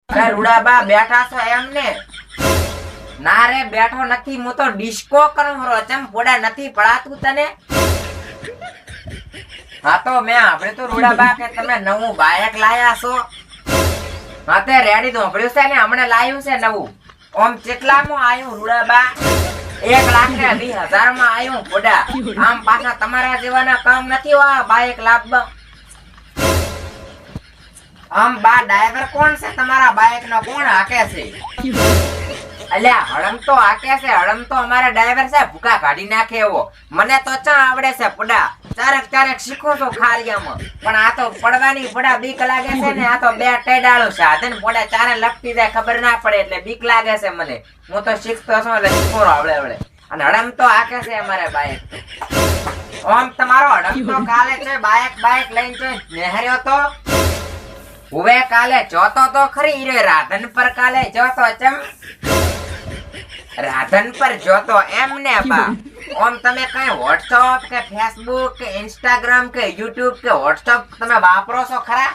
અરે રૂડાબા બેઠા છો એમને? ના રે બેઠો નથી, હું તો ડિસ્કો કરું રો. ચમ પોડા નથી પડાતું તને? હા તો મેં આપણે તો રૂડાબા કે તમે નવું બાઇક લાયા છો. હા તે રેડી તો પડ્યું છે ને, હમણે લાવ્યું છે નવું. ઓમ કેટલામાં આવ્યું રૂડાબા? 1,20,000 માં આવ્યું પોડા. આમ પાછા તમારા જેવાના કામ નથી આ બાઇક લાવવા. આમ બા ડ્રાઈવર કોણ છે તમારા બાઇક નો? કોણ હાકે છે? અલ્યા હળમ તો હાકે છે. હળમ તો અમારા ડ્રાઈવર છે, ભૂકા કાઢી નાખે એવો. મને તો ચા આવડે છે પડા. ચારેક શીખો છો ખારિયામાં. પણ આ તો પડવાની પડા બીક લાગે છે ને. આ તો બે ટેડાળું છે. આધન પડા ચારે લપટી જાય ખબર ના પડે એટલે બીક લાગે છે મને. હું તો શીખતો છું એટલે શીખો આવડે. અને હળમ તો હાકે છે અમારે બાઇક. આમ તમારો હળમ તો કાલે છે બાઇક લઈને છે નેહર્યો તો. હવે કાલે જોતો તો ખરી રે રાધન પર. કાલે જોતો ચમ રાધન પર જોતો એમને બા. ઓમ તમે કઈ વોટ્સઅપ કે ફેસબુક કે ઇન્સ્ટાગ્રામ કે યુટ્યુબ કે વોટ્સઅપ તમે વાપરો છો ખરા?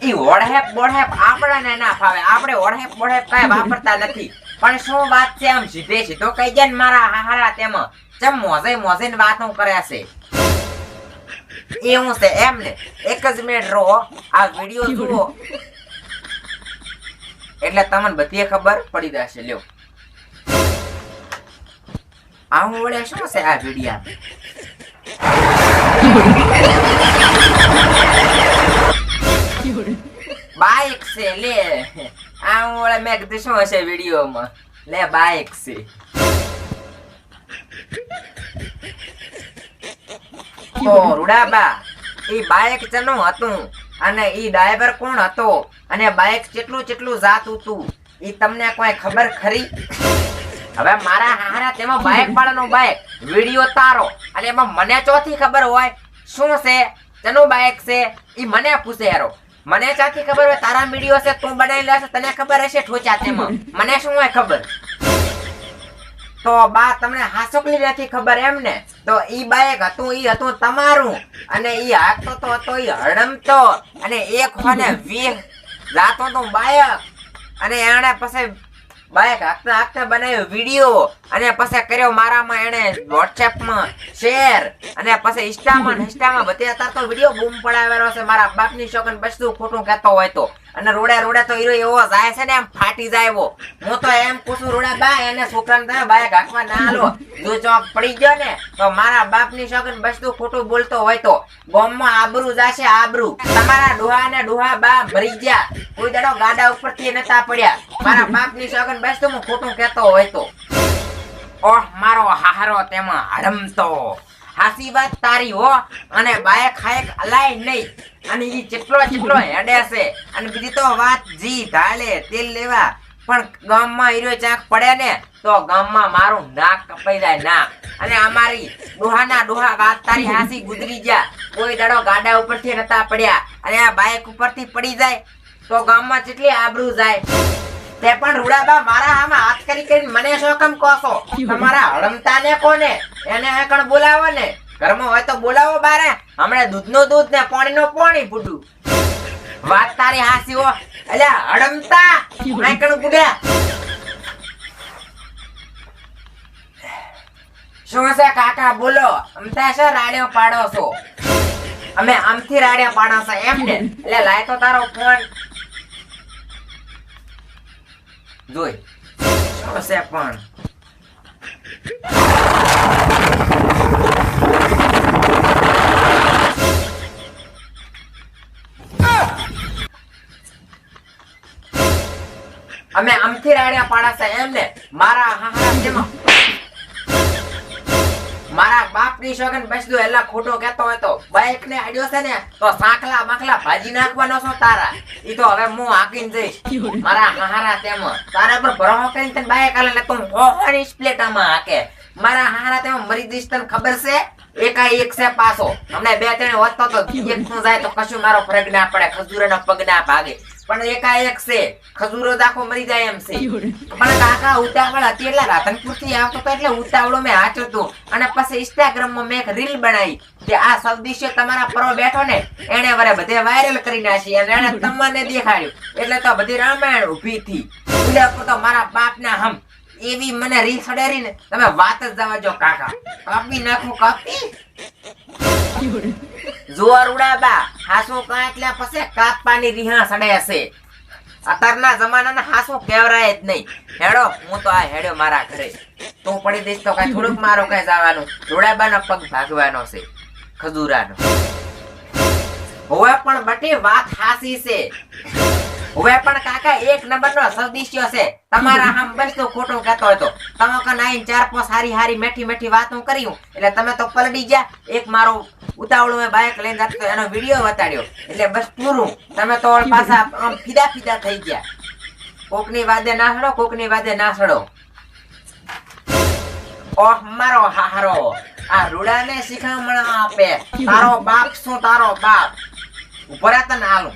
ઈ વોટ્સએપ આપણને ના ફાવે. આપણે વોટ્સએપ કઈ વાપરતા નથી. પણ શું વાત છે આમ સીધો કહી જાય ને મારા હારા તેમાં ચમ મોજે વાતો કરે છે. એવું છે એમને? એક જ મિનિટ રહો, આ વિડિયો જુઓ એટલે તમને બધી ખબર પડી જશે. લ્યો આ હું વળે શું છે આ વિડિયા? બાઇક છે લે. આ હું વળે મેં કીધું શું હશે વિડિયોમાં? લે બાઇક છે. તો રૂડાબા ઈ બાઇક ચનું હતું અને ઈ ડ્રાઈવર કોણ હતો અને બાઇક કેટલું જાતું હતું ઈ તમને કોઈ ખબર ખરી? હવે મારા હારા તેમાં બાઇક વાળાનો બાઇક વિડિયો તારો અને એમાં મને ચોથી ખબર હોય શું છે ચનું બાઇક છે ઈ મને પૂછે યારો. મને ચોથી ખબર હોય તારા વિડિયો છે તું બનાવી લેશે તને ખબર હશે ઠોચા તેમાં. મને શું હોય ખબર? તો બા તમને હાસોકલી નથી ખબર એમને? તો ઈ બાઇક હતું તમારું અને ઈ હાકતો તો હતો ઈ હડમતો અને એક હોને 20 જાતો તો બાઇક અને એણે પછી બાઇક હાકતા બનાવ્યો વિડિયો અને પછી કર્યો મારામાં એને વોટ્સએપમાં શેર અને પછી ઇન્સ્ટામાં બધે અત્યારે તો વિડિયો બૂમ પડાવેલો છે મારા બાપની શોકન બસતું ખોટું કહેતો હોય તો. અને રોડે તો હીરો એવો જાય છે ને એમ ફાટી જાય એવો. હું તો એમ પૂછું રોડા બા એને છોકરાને તમે બાઇક હાંકવા ના આલો. જો ચોક પડી ગયો ને તો મારા બાપની શોકન બસતું ખોટું બોલતો હોય તો ગામમાં આબરૂ જાશે આબરૂ. તમારા ડોહા બા મરી ગયા. કોઈ દાડો ગાડા ઉપરથી નતા પડ્યા. મારા બાપની શોકન બસતું હું ખોટું કહેતો હોય તો. ઓહ મારો હારો તેમાં હડમતો. હાસી વાત તારી હો. અને બાઇક હાયક અલાય નહીં અને ઈ કેટલો હેડે છે. અને બીજી તો વાત જી ધાલે તેલ લેવા પણ ગામમાં હીરો ચાક પડે ને તો ગામમાં મારું નાક કપાઈ જાય નાક. અને અમારી ડોહા વાત તારી હાસી ગુજરી ગયા. કોઈ દાડો ગાડા ઉપરથી નતા પડ્યા અને આ બાઇક ઉપરથી પડી જાય તો ગામમાં કેટલી આબરૂ જાય. તે પણ રૂડાબા મારા આમાં હાથ કરી મને શું કેમ કહો છો? તમારા હડમતાને કોને એને એકણ બોલાવો ને. ઘરમાં હોય તો બોલાવો બારે. હમણાં દૂધનું દૂધ ને પાણીનું પાણી ફૂટું. વાત તારી હાસી હો. અલ્યા હડમતા એકણ બુડ્યા શું છે કાકા બોલો? અમતા છે રાડ્યો પાડો છો? અમે આમથી રાડ્યા પાડો છો એમ ને? એટલે લાય તો તારો ફોન જોઈ શું છે પણ અમે આમથી રાડ્યા પાડા છે એમ ને? મારા હારા જેમાં મારા બાપની શોગન બસદો એલા ખોટો કહેતો હોય તો બાઇક ને આડ્યો છે ને તો સાંકલા માખલા ભાજી નાખવાનો છો તારા. ઈ તો હવે હું હાકીને જઈશ મારા હારા તેમાં. તારા પર ભરોસો કરીને તને બાઇક આલે ને તું હોવાની સ્પ્લેટામાં હાકે. મારા હારા તેમાં મરી જઈશ તને ખબર છે? એકાએક છે પાછો. હમણાં બે ત્રણ વધતો તો એક નું જાય તો કશું મારો ફરક ના પડે, ખજૂરોનો પગ ના ભાગે. પણ એકાએક છે, ખજૂરો દાખો મરી જાય એમ છે. પણ કાકા ઉતાવળ હતી એટલે રાધનપુર થી આવતો તો એટલે ઉતાવળો મેં હાચું હતું. અને પછી ઇન્સ્ટાગ્રામ માં મેં એક રીલ બનાવી કે આ સૌદીશે તમારા પરો બેઠો ને એને વરે બધે વાયરલ કરી નાખી અને એને તમને દેખાડ્યું એટલે તો બધી રામાયણ ઊભી થી. તો મારા બાપ ના હમ એવી મને રીલ સડેરી ને તમે વાત જ જવા જો કાકા. કાપી નાખું કાપી જોર ઉડાબા હાસુ કા એટલે પછી કાપવાની રીહા સડે હશે. અત્યારના જમાનાના હાસુ કેવરાય જ નહીં. હેડો હું તો આ હેડ્યો મારા ઘરે. તું પડી દઈશ તો કઈ થોડુંક મારો કઈ જવાનું. જોડાબાનો પગ ભાગવાનો છે ખજૂરાનો. હવે પણ બટી વાત હાસી છે. હવે પણ કાકા એક નંબરનો સદિશ્ય છે. તમારા આમ બસ તો ખોટું કહેતો હતો. તમે કન આઈને ચાર પાંચ હારી હારી મેઠી મેઠી વાતો કર્યું એટલે તમે તો પલડી ગયા. એક મારો ઉતાવળું મેં બાઇક લઈને જતો એનો વિડિયો બતાડ્યો એટલે બસ પૂરું. તમે તો પાછા આમ ફીદા ફીદા થઈ ગયા. કોકની વાદે ના સડો, કોકની વાદે ના સડો. ઓહ મારો હારો આ રૂડાને શીખામણ આપે. તારો બાપ શું તારો બાપ ઉભરા તને આલું.